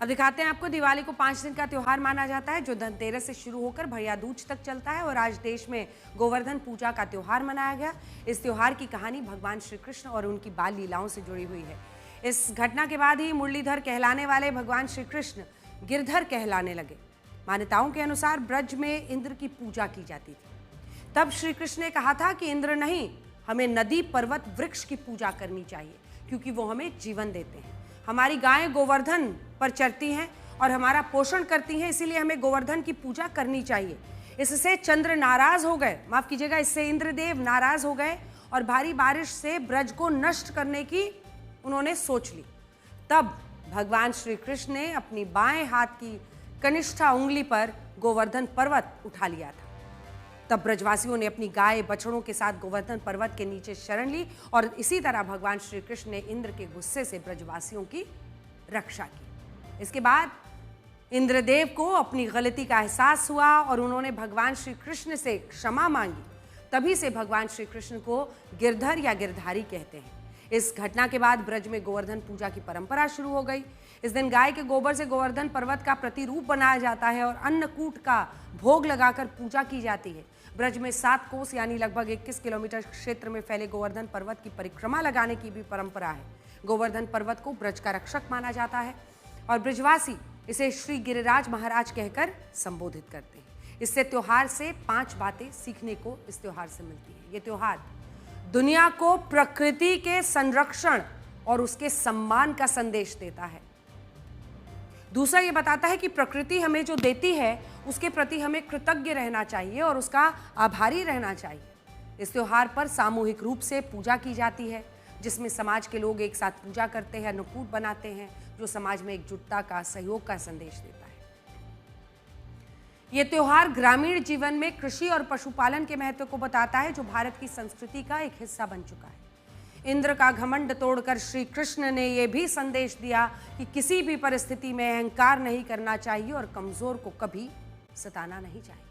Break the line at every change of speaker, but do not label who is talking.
अब दिखाते हैं आपको, दिवाली को 5 दिन का त्योहार माना जाता है जो धनतेरस से शुरू होकर भैया दूज तक चलता है और आज देश में गोवर्धन पूजा का त्योहार मनाया गया। इस त्योहार की कहानी भगवान श्री कृष्ण और उनकी बाल लीलाओं से जुड़ी हुई है। इस घटना के बाद ही मुरलीधर कहलाने वाले भगवान श्री कृष्ण गिरधर कहलाने लगे। मान्यताओं के अनुसार ब्रज में इंद्र की पूजा की जाती थी। तब श्री कृष्ण ने कहा था कि इंद्र नहीं, हमें नदी, पर्वत, वृक्ष की पूजा करनी चाहिए क्योंकि वो हमें जीवन देते हैं। हमारी गायें गोवर्धन पर चरती हैं और हमारा पोषण करती हैं, इसीलिए हमें गोवर्धन की पूजा करनी चाहिए। इससे चंद्र नाराज हो गए, माफ कीजिएगा, इससे इंद्रदेव नाराज हो गए और भारी बारिश से ब्रज को नष्ट करने की उन्होंने सोच ली। तब भगवान श्री कृष्ण ने अपनी बाएं हाथ की कनिष्ठा उंगली पर गोवर्धन पर्वत उठा लिया था। तब ब्रजवासियों ने अपनी गाय बछड़ों के साथ गोवर्धन पर्वत के नीचे शरण ली और इसी तरह भगवान श्री कृष्ण ने इंद्र के गुस्से से ब्रजवासियों की रक्षा की। इसके बाद इंद्रदेव को अपनी गलती का एहसास हुआ और उन्होंने भगवान श्री कृष्ण से क्षमा मांगी। तभी से भगवान श्री कृष्ण को गिरधर या गिरधारी कहते हैं। इस घटना के बाद ब्रज में गोवर्धन पूजा की परंपरा शुरू हो गई। इस दिन गाय के गोबर से गोवर्धन पर्वत का प्रतिरूप बनाया जाता है और अन्नकूट का भोग लगाकर पूजा की जाती है। ब्रज में 7 कोस यानी लगभग 21 किलोमीटर क्षेत्र में फैले गोवर्धन पर्वत की परिक्रमा लगाने की भी परंपरा है। गोवर्धन पर्वत को ब्रज का रक्षक माना जाता है और ब्रजवासी इसे श्री गिरिराज महाराज कहकर संबोधित करते हैं। इससे त्योहार से 5 बातें सीखने को इस त्योहार से मिलती है। ये त्योहार दुनिया को प्रकृति के संरक्षण और उसके सम्मान का संदेश देता है। दूसरा ये बताता है कि प्रकृति हमें जो देती है उसके प्रति हमें कृतज्ञ रहना चाहिए और उसका आभारी रहना चाहिए। इस त्योहार पर सामूहिक रूप से पूजा की जाती है जिसमें समाज के लोग एक साथ पूजा करते हैं, अन्नकूट बनाते हैं जो समाज में एकजुटता का, सहयोग का संदेश देता है। ये त्योहार ग्रामीण जीवन में कृषि और पशुपालन के महत्व को बताता है जो भारत की संस्कृति का एक हिस्सा बन चुका है। इंद्र का घमंड तोड़कर श्री कृष्ण ने यह भी संदेश दिया कि किसी भी परिस्थिति में अहंकार नहीं करना चाहिए और कमजोर को कभी सताना नहीं चाहिए।